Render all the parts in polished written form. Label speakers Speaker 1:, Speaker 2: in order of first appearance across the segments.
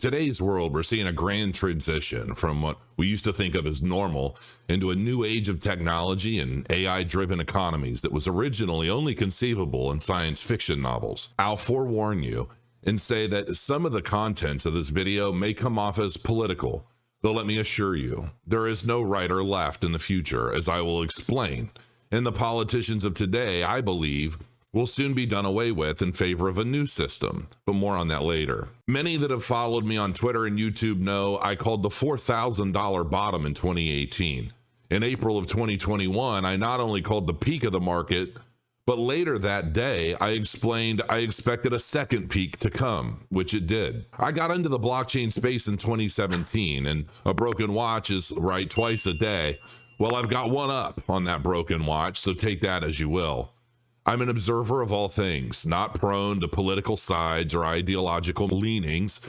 Speaker 1: today's world, we're seeing a grand transition from what we used to think of as normal into a new age of technology and AI-driven economies that was originally only conceivable in science fiction novels. I'll forewarn you and say that some of the contents of this video may come off as political, though let me assure you, there is no right or left in the future, as I will explain. And the politicians of today, I believe, will soon be done away with in favor of a new system, but more on that later. Many that have followed me on Twitter and YouTube know I called the $4,000 bottom in 2018. In April of 2021, I not only called the peak of the market, but later that day, I explained I expected a second peak to come, which it did. I got into the blockchain space in 2017, and a broken watch is right twice a day. Well, I've got one up on that broken watch, so take that as you will. I'm an observer of all things, not prone to political sides or ideological leanings.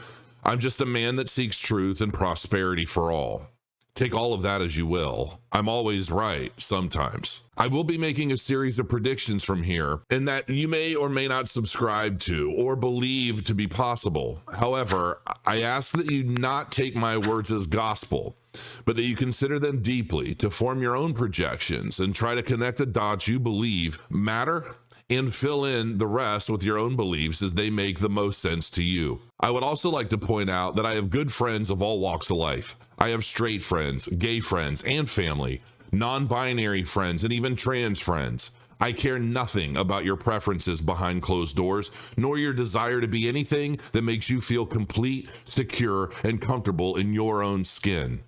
Speaker 1: I'm just a man that seeks truth and prosperity for all. Take all of that as you will. I'm always right, sometimes. I will be making a series of predictions from here, and that you may or may not subscribe to or believe to be possible. However, I ask that you not take my words as gospel, but that you consider them deeply to form your own projections and try to connect the dots you believe matter and fill in the rest with your own beliefs as they make the most sense to you. I would also like to point out that I have good friends of all walks of life. I have straight friends, gay friends, and family, non-binary friends, and even trans friends. I care nothing about your preferences behind closed doors, nor your desire to be anything that makes you feel complete, secure, and comfortable in your own skin.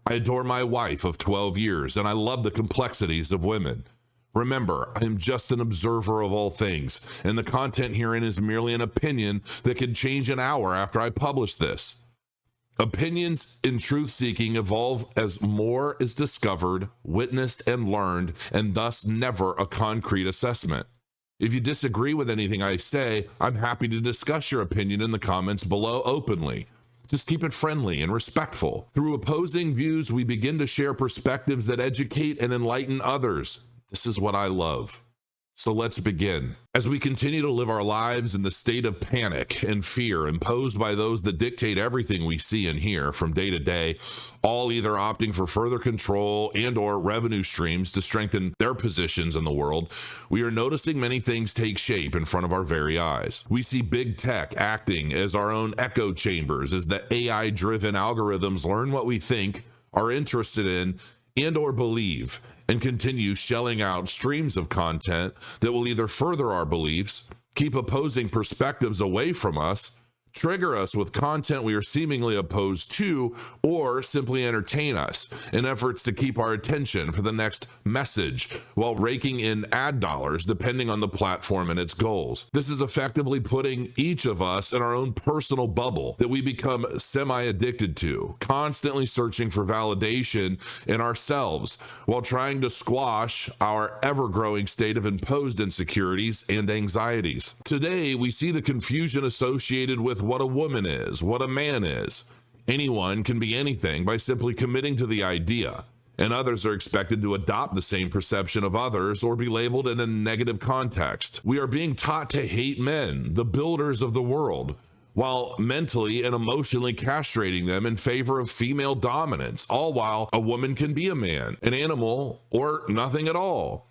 Speaker 1: I adore my wife of 12 years, and I love the complexities of women. Remember, I am just an observer of all things, and the content herein is merely an opinion that can change an hour after I publish this. Opinions in truth-seeking evolve as more is discovered, witnessed, and learned, and thus never a concrete assessment. If you disagree with anything I say, I'm happy to discuss your opinion in the comments below openly. Just keep it friendly and respectful. Through opposing views, we begin to share perspectives that educate and enlighten others. This is what I love. So let's begin. As we continue to live our lives in the state of panic and fear imposed by those that dictate everything we see and hear from day to day, all either opting for further control and or revenue streams to strengthen their positions in the world, we are noticing many things take shape in front of our very eyes. We see big tech acting as our own echo chambers as the AI-driven algorithms learn what we think, are interested in, and or believe, and continue shelling out streams of content that will either further our beliefs, keep opposing perspectives away from us, trigger us with content we are seemingly opposed to, or simply entertain us in efforts to keep our attention for the next message while raking in ad dollars depending on the platform and its goals. This is effectively putting each of us in our own personal bubble that we become semi-addicted to, constantly searching for validation in ourselves while trying to squash our ever-growing state of imposed insecurities and anxieties. Today, we see the confusion associated with what a woman is, what a man is. Anyone can be anything by simply committing to the idea, and others are expected to adopt the same perception of others or be labeled in a negative context. We are being taught to hate men, the builders of the world, while mentally and emotionally castrating them in favor of female dominance, all while a woman can be a man, an animal, or nothing at all.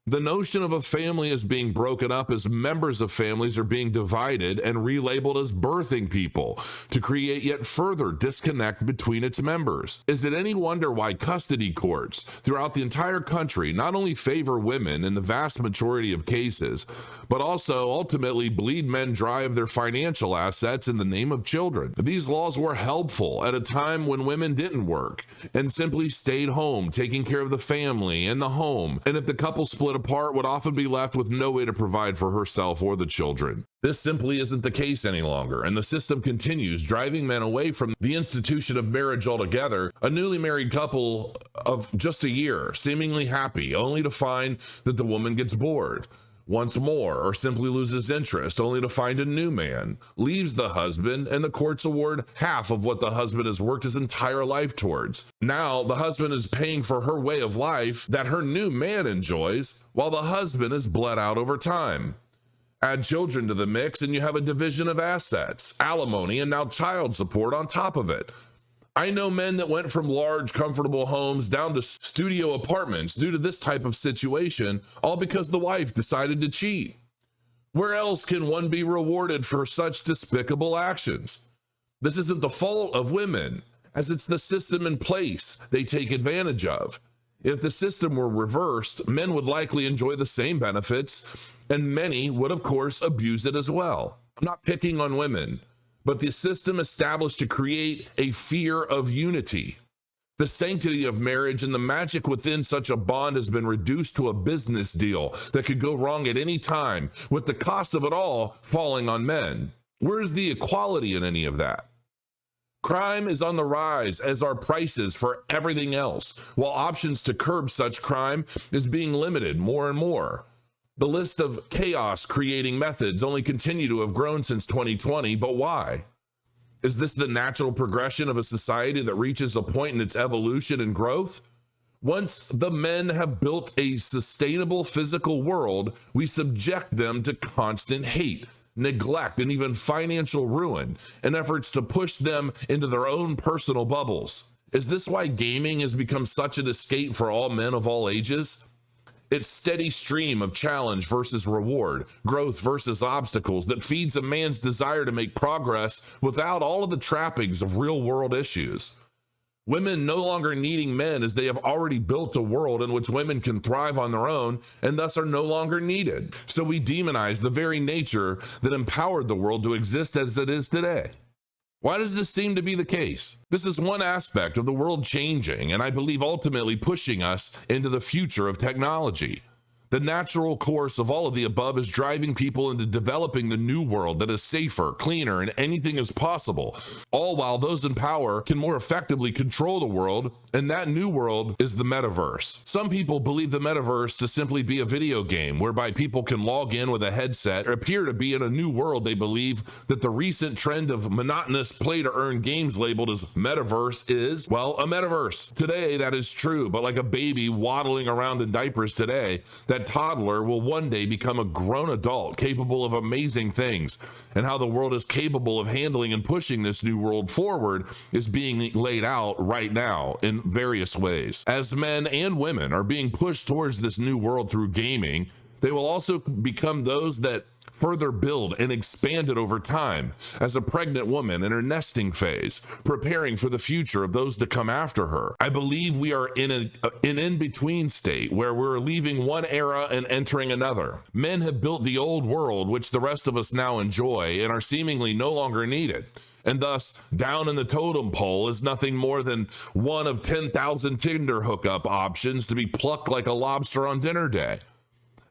Speaker 1: The notion of a family is being broken up as members of families are being divided and relabeled as birthing people to create yet further disconnect between its members. Is it any wonder why custody courts throughout the entire country not only favor women in the vast majority of cases, but also ultimately bleed men dry of their financial assets in the name of children? These laws were helpful at a time when women didn't work and simply stayed home taking care of the family and the home, and if the couple split apart, would often be left with no way to provide for herself or the children. This simply isn't the case any longer, and the system continues driving men away from the institution of marriage altogether. A newly married couple of just a year, seemingly happy, only to find that the woman gets bored once more, or simply loses interest, only to find a new man, leaves the husband, and the courts award half of what the husband has worked his entire life towards. Now, the husband is paying for her way of life that her new man enjoys, while the husband is bled out over time. Add children to the mix and you have a division of assets, alimony, and now child support on top of it. I know men that went from large, comfortable homes down to studio apartments due to this type of situation, all because the wife decided to cheat. Where else can one be rewarded for such despicable actions? This isn't the fault of women, as it's the system in place they take advantage of. If the system were reversed, men would likely enjoy the same benefits, and many would, of course, abuse it as well. I'm not picking on women, but the system established to create a fear of unity. The sanctity of marriage and the magic within such a bond has been reduced to a business deal that could go wrong at any time, with the cost of it all falling on men. Where's the equality in any of that? Crime is on the rise, as are prices for everything else, while options to curb such crime is being limited more and more. The list of chaos-creating methods only continue to have grown since 2020, but why? Is this the natural progression of a society that reaches a point in its evolution and growth? Once the men have built a sustainable physical world, we subject them to constant hate, neglect, and even financial ruin in efforts to push them into their own personal bubbles. Is this why gaming has become such an escape for all men of all ages? Its steady stream of challenge versus reward, growth versus obstacles that feeds a man's desire to make progress without all of the trappings of real-world issues. Women no longer needing men, as they have already built a world in which women can thrive on their own and thus are no longer needed. So we demonize the very nature that empowered the world to exist as it is today. Why does this seem to be the case? This is one aspect of the world changing, and I believe ultimately pushing us into the future of technology. The natural course of all of the above is driving people into developing the new world that is safer, cleaner, and anything is possible, all while those in power can more effectively control the world, and that new world is the Metaverse. Some people believe the Metaverse to simply be a video game whereby people can log in with a headset or appear to be in a new world. They believe that the recent trend of monotonous play-to-earn games labeled as Metaverse is, well, a Metaverse. Today, that is true, but like a baby waddling around in diapers today, that toddler will one day become a grown adult capable of amazing things, and how the world is capable of handling and pushing this new world forward is being laid out right now in various ways. As men and women are being pushed towards this new world through gaming, they will also become those that further build and expand it over time, as a pregnant woman in her nesting phase, preparing for the future of those to come after her. I believe we are in an in-between state where we're leaving one era and entering another. Men have built the old world, which the rest of us now enjoy, and are seemingly no longer needed. And thus, down in the totem pole is nothing more than one of 10,000 Tinder hookup options to be plucked like a lobster on dinner day.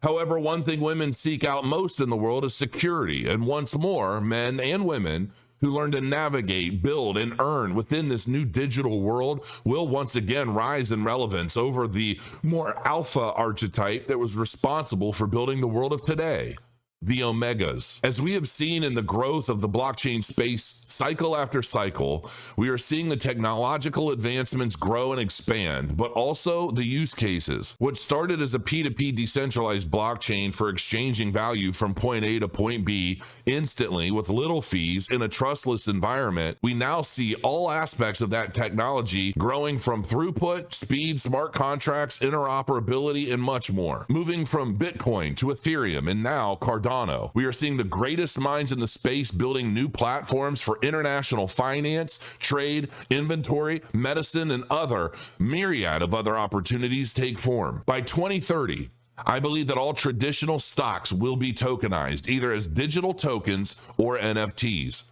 Speaker 1: However, one thing women seek out most in the world is security, and once more, men and women who learn to navigate, build, and earn within this new digital world will once again rise in relevance over the more alpha archetype that was responsible for building the world of today. The Omegas. As we have seen in the growth of the blockchain space cycle after cycle, we are seeing the technological advancements grow and expand, but also the use cases. What started as a P2P decentralized blockchain for exchanging value from point A to point B instantly with little fees in a trustless environment, we now see all aspects of that technology growing from throughput, speed, smart contracts, interoperability, and much more. Moving from Bitcoin to Ethereum and now Cardano. We are seeing the greatest minds in the space building new platforms for international finance, trade, inventory, medicine, and other myriad of other opportunities take form. By 2030, I believe that all traditional stocks will be tokenized, either as digital tokens or NFTs.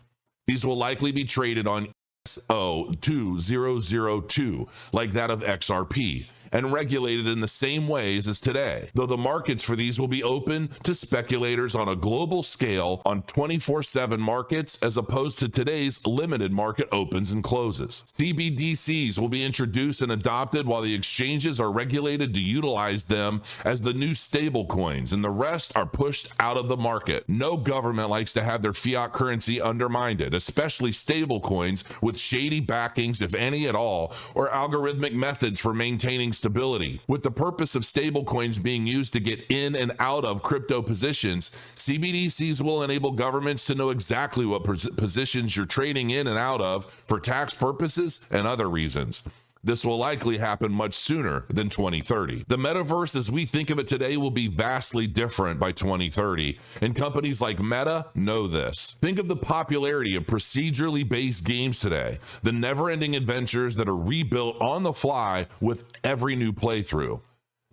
Speaker 1: These will likely be traded on ADA0 like that of XRP, and regulated in the same ways as today, though the markets for these will be open to speculators on a global scale on 24/7 markets, as opposed to today's limited market opens and closes. CBDCs will be introduced and adopted, while the exchanges are regulated to utilize them as the new stable coins, and the rest are pushed out of the market. No government likes to have their fiat currency undermined, especially stable coins with shady backings, if any at all, or algorithmic methods for maintaining stability. With the purpose of stablecoins being used to get in and out of crypto positions, CBDCs will enable governments to know exactly what positions you're trading in and out of for tax purposes and other reasons. This will likely happen much sooner than 2030. The metaverse as we think of it today will be vastly different by 2030, and companies like Meta know this. Think of the popularity of procedurally based games today, the never-ending adventures that are rebuilt on the fly with every new playthrough.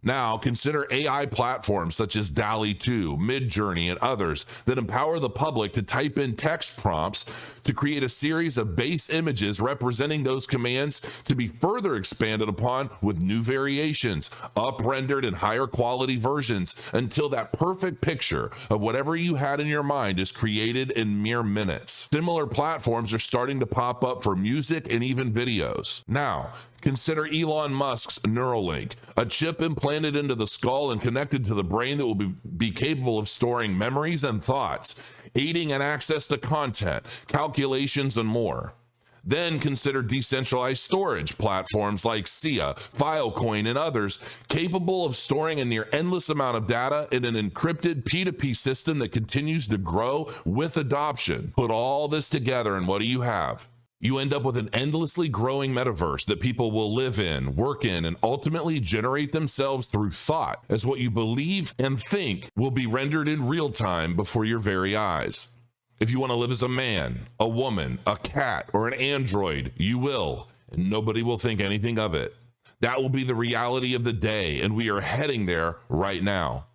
Speaker 1: Now, consider AI platforms such as DALL-E 2, Midjourney, and others that empower the public to type in text prompts to create a series of base images representing those commands to be further expanded upon with new variations, up-rendered in higher quality versions until that perfect picture of whatever you had in your mind is created in mere minutes. Similar platforms are starting to pop up for music and even videos. Now, consider Elon Musk's Neuralink, a chip implanted into the skull and connected to the brain that will be capable of storing memories and thoughts, aiding in access to content, calculations, and more. Then consider decentralized storage platforms like SIA, Filecoin, and others capable of storing a near endless amount of data in an encrypted P2P system that continues to grow with adoption. Put all this together and what do you have? You end up with an endlessly growing metaverse that people will live in, work in, and ultimately generate themselves through thought, as what you believe and think will be rendered in real time before your very eyes. If you want to live as a man, a woman, a cat, or an android, you will, and nobody will think anything of it. That will be the reality of the day, and we are heading there right now.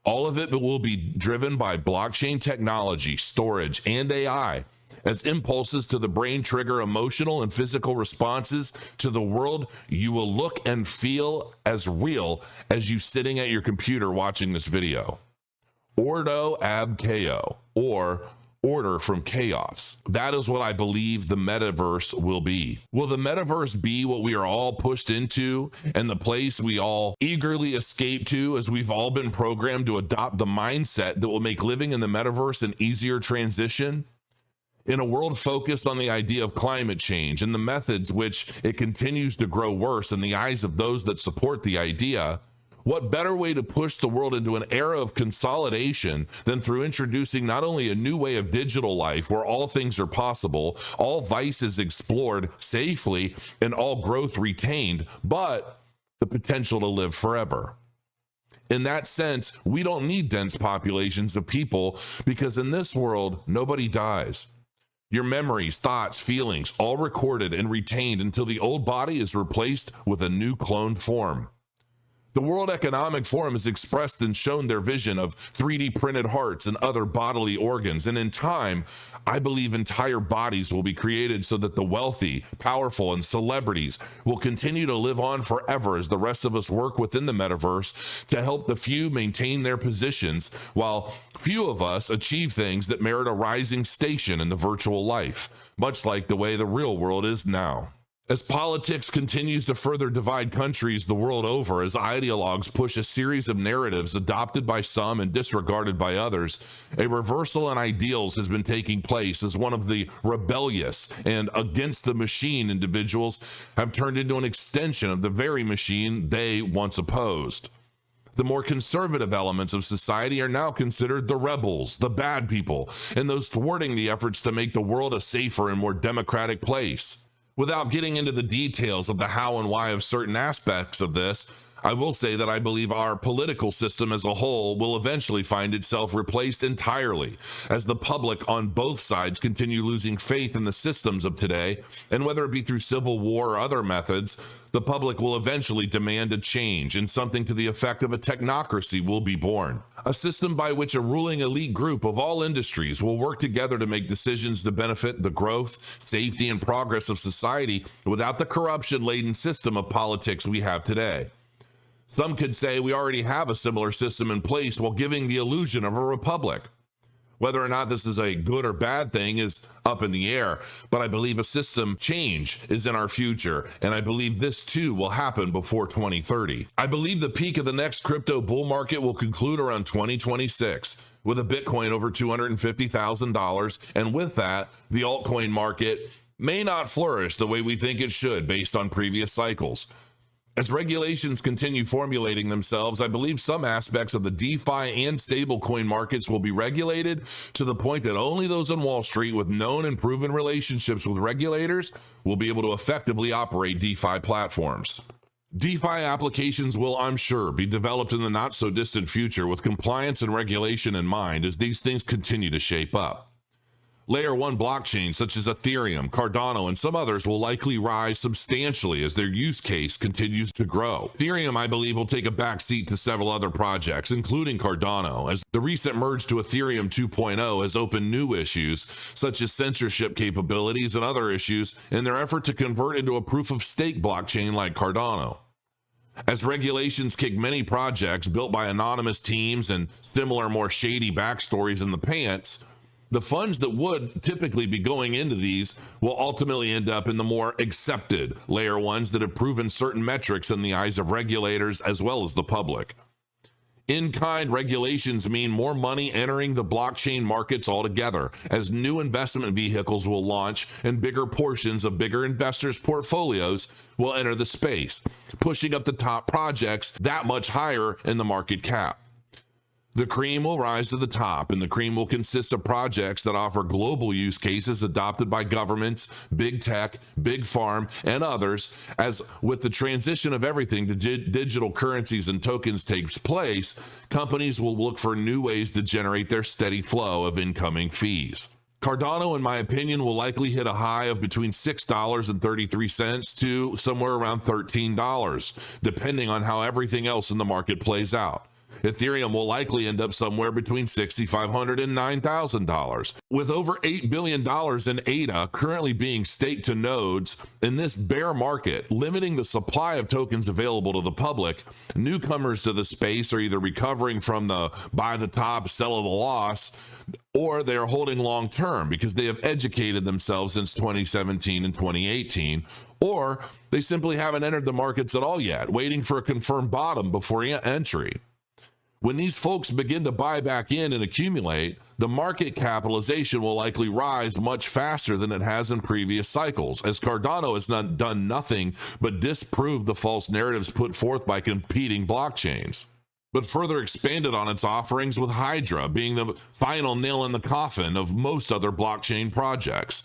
Speaker 1: All of it will be driven by blockchain technology, storage, and AI, as impulses to the brain trigger emotional and physical responses to the world. You will look and feel as real as you sitting at your computer watching this video. Ordo ab chaos, or order from chaos. That is what I believe the metaverse will be. Will the metaverse be what we are all pushed into and the place we all eagerly escape to, as we've all been programmed to adopt the mindset that will make living in the metaverse an easier transition? In a world focused on the idea of climate change and the methods which it continues to grow worse in the eyes of those that support the idea, what better way to push the world into an era of consolidation than through introducing not only a new way of digital life where all things are possible, all vices explored safely, and all growth retained, but the potential to live forever? In that sense, we don't need dense populations of people because in this world, nobody dies. Your memories, thoughts, feelings, all recorded and retained until the old body is replaced with a new cloned form. The World Economic Forum has expressed and shown their vision of 3D printed hearts and other bodily organs, and in time, I believe entire bodies will be created so that the wealthy, powerful, and celebrities will continue to live on forever as the rest of us work within the metaverse to help the few maintain their positions, while few of us achieve things that merit a rising station in the virtual life, much like the way the real world is now. As politics continues to further divide countries the world over, as ideologues push a series of narratives adopted by some and disregarded by others, a reversal in ideals has been taking place as one of the rebellious and against the machine individuals have turned into an extension of the very machine they once opposed. The more conservative elements of society are now considered the rebels, the bad people, and those thwarting the efforts to make the world a safer and more democratic place. Without getting into the details of the how and why of certain aspects of this, I will say that I believe our political system as a whole will eventually find itself replaced entirely, as the public on both sides continue losing faith in the systems of today, and whether it be through civil war or other methods, the public will eventually demand a change, and something to the effect of a technocracy will be born. A system by which a ruling elite group of all industries will work together to make decisions to benefit the growth, safety, and progress of society without the corruption-laden system of politics we have today. Some could say we already have a similar system in place while giving the illusion of a republic. Whether or not this is a good or bad thing is up in the air, but I believe a system change is in our future, and I believe this too will happen before 2030. I believe the peak of the next crypto bull market will conclude around 2026, with a Bitcoin over $250,000, and with that, the altcoin market may not flourish the way we think it should based on previous cycles. As regulations continue formulating themselves, I believe some aspects of the DeFi and stablecoin markets will be regulated to the point that only those on Wall Street with known and proven relationships with regulators will be able to effectively operate DeFi platforms. DeFi applications will, I'm sure, be developed in the not-so-distant future with compliance and regulation in mind as these things continue to shape up. Layer 1 blockchains such as Ethereum, Cardano, and some others will likely rise substantially as their use case continues to grow. Ethereum, I believe, will take a backseat to several other projects, including Cardano, as the recent merge to Ethereum 2.0 has opened new issues, such as censorship capabilities and other issues, in their effort to convert into a proof-of-stake blockchain like Cardano. As regulations kick many projects built by anonymous teams and similar more shady backstories in the pants, the funds that would typically be going into these will ultimately end up in the more accepted layer ones that have proven certain metrics in the eyes of regulators as well as the public. In-kind regulations mean more money entering the blockchain markets altogether, as new investment vehicles will launch and bigger portions of bigger investors' portfolios will enter the space, pushing up the top projects that much higher in the market cap. The cream will rise to the top, and the cream will consist of projects that offer global use cases adopted by governments, big tech, big farm, and others. As with the transition of everything to digital currencies and tokens takes place, companies will look for new ways to generate their steady flow of incoming fees. Cardano, in my opinion, will likely hit a high of between $6.33 to somewhere around $13, depending on how everything else in the market plays out. Ethereum will likely end up somewhere between $6,500 and $9,000. With over $8 billion in ADA currently being staked to nodes, in this bear market, limiting the supply of tokens available to the public, newcomers to the space are either recovering from the buy the top, sell at the loss, or they are holding long term because they have educated themselves since 2017 and 2018, or they simply haven't entered the markets at all yet, waiting for a confirmed bottom before entry. When these folks begin to buy back in and accumulate, the market capitalization will likely rise much faster than it has in previous cycles, as Cardano has done nothing but disprove the false narratives put forth by competing blockchains, but further expanded on its offerings, with Hydra being the final nail in the coffin of most other blockchain projects.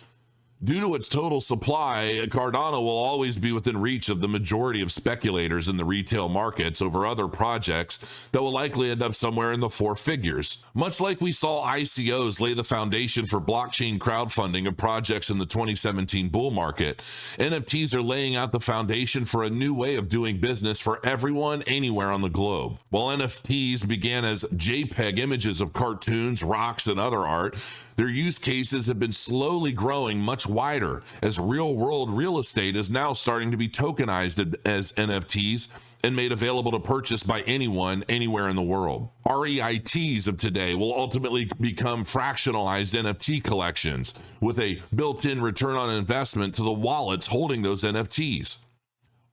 Speaker 1: Due to its total supply, Cardano will always be within reach of the majority of speculators in the retail markets over other projects that will likely end up somewhere in the four figures. Much like we saw ICOs lay the foundation for blockchain crowdfunding of projects in the 2017 bull market, NFTs are laying out the foundation for a new way of doing business for everyone anywhere on the globe. While NFTs began as JPEG images of cartoons, rocks, and other art, their use cases have been slowly growing much wider, as real-world real estate is now starting to be tokenized as NFTs and made available to purchase by anyone, anywhere in the world. REITs of today will ultimately become fractionalized NFT collections, with a built-in return on investment to the wallets holding those NFTs.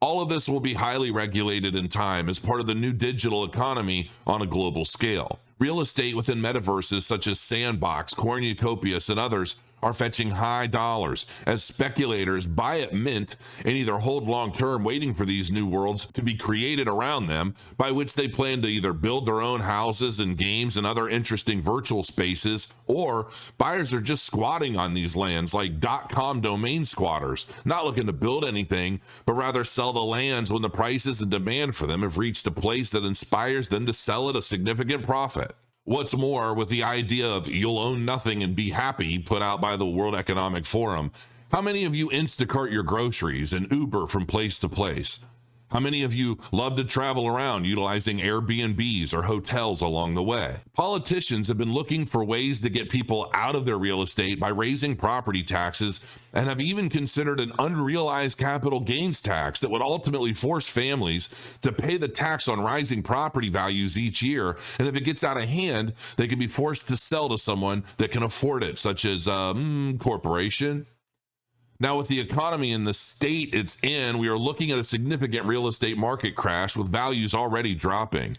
Speaker 1: All of this will be highly regulated in time as part of the new digital economy on a global scale. Real estate within metaverses such as Sandbox, Cornucopias, and others are fetching high dollars as speculators buy at mint and either hold long-term waiting for these new worlds to be created around them, by which they plan to either build their own houses and games and other interesting virtual spaces, or buyers are just squatting on these lands like .com domain squatters, not looking to build anything, but rather sell the lands when the prices and demand for them have reached a place that inspires them to sell at a significant profit. What's more, with the idea of you'll own nothing and be happy put out by the World Economic Forum, how many of you Instacart your groceries and Uber from place to place? How many of you love to travel around utilizing Airbnbs or hotels along the way? Politicians have been looking for ways to get people out of their real estate by raising property taxes, and have even considered an unrealized capital gains tax that would ultimately force families to pay the tax on rising property values each year, and if it gets out of hand, they can be forced to sell to someone that can afford it, such as a corporation. Now, with the economy in the state it's in, we are looking at a significant real estate market crash with values already dropping.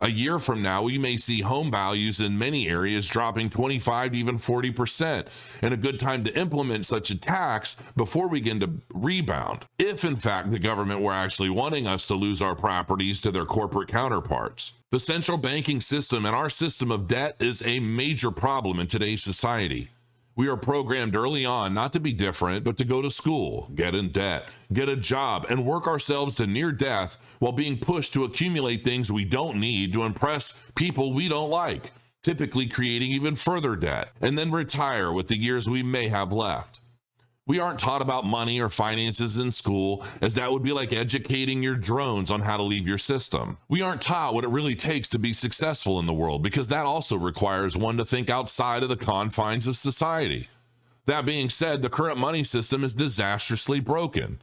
Speaker 1: A year from now, we may see home values in many areas dropping 25 to even 40%, and a good time to implement such a tax before we begin to rebound, if in fact the government were actually wanting us to lose our properties to their corporate counterparts. The central banking system and our system of debt is a major problem in today's society. We are programmed early on not to be different, but to go to school, get in debt, get a job, and work ourselves to near death while being pushed to accumulate things we don't need to impress people we don't like, typically creating even further debt, and then retire with the years we may have left. We aren't taught about money or finances in school, as that would be like educating your drones on how to leave your system. We aren't taught what it really takes to be successful in the world, because that also requires one to think outside of the confines of society. That being said, the current money system is disastrously broken.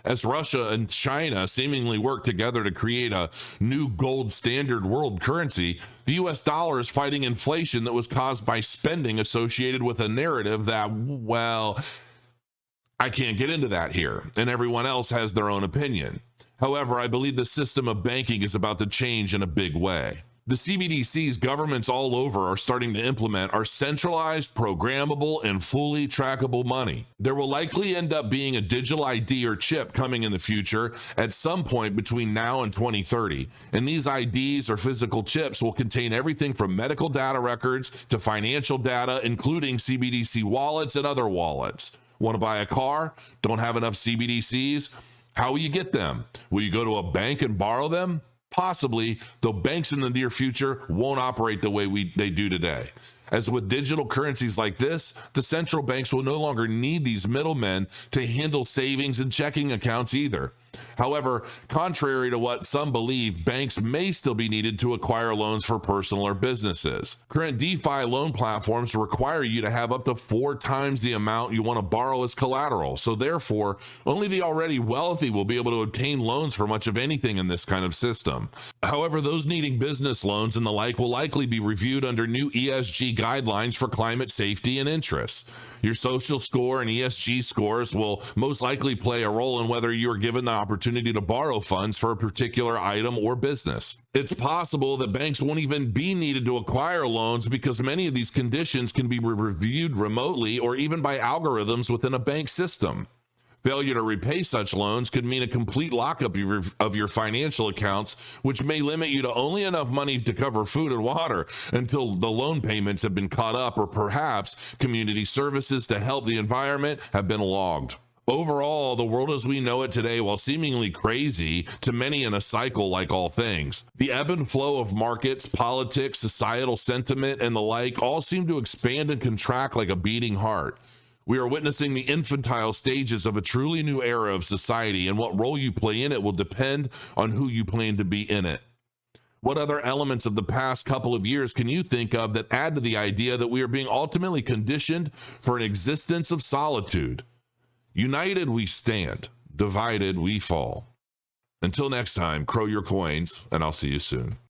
Speaker 1: As Russia and China seemingly work together to create a new gold standard world currency, the US dollar is fighting inflation that was caused by spending associated with a narrative that, well, I can't get into that here, and everyone else has their own opinion. However, I believe the system of banking is about to change in a big way. The CBDCs governments all over are starting to implement are centralized, programmable, and fully trackable money. There will likely end up being a digital ID or chip coming in the future at some point between now and 2030, and these IDs or physical chips will contain everything from medical data records to financial data, including CBDC wallets and other wallets. Want to buy a car? Don't have enough CBDCs? How will you get them? Will you go to a bank and borrow them? Possibly, though banks in the near future won't operate the way they do today. As with digital currencies like this, the central banks will no longer need these middlemen to handle savings and checking accounts either. However, contrary to what some believe, banks may still be needed to acquire loans for personal or businesses. Current DeFi loan platforms require you to have up to 4 times the amount you want to borrow as collateral, so therefore, only the already wealthy will be able to obtain loans for much of anything in this kind of system. However, those needing business loans and the like will likely be reviewed under new ESG guidelines for climate safety and interests. Your social score and ESG scores will most likely play a role in whether you are given the opportunity to borrow funds for a particular item or business. It's possible that banks won't even be needed to acquire loans because many of these conditions can be reviewed remotely or even by algorithms within a bank system. Failure to repay such loans could mean a complete lockup of your financial accounts, which may limit you to only enough money to cover food and water until the loan payments have been caught up, or perhaps community services to help the environment have been logged. Overall, the world as we know it today, while seemingly crazy to many in a cycle like all things, the ebb and flow of markets, politics, societal sentiment, and the like all seem to expand and contract like a beating heart. We are witnessing the infantile stages of a truly new era of society, and what role you play in it will depend on who you plan to be in it. What other elements of the past couple of years can you think of that add to the idea that we are being ultimately conditioned for an existence of solitude? United we stand, divided we fall. Until next time, crow your coins, and I'll see you soon.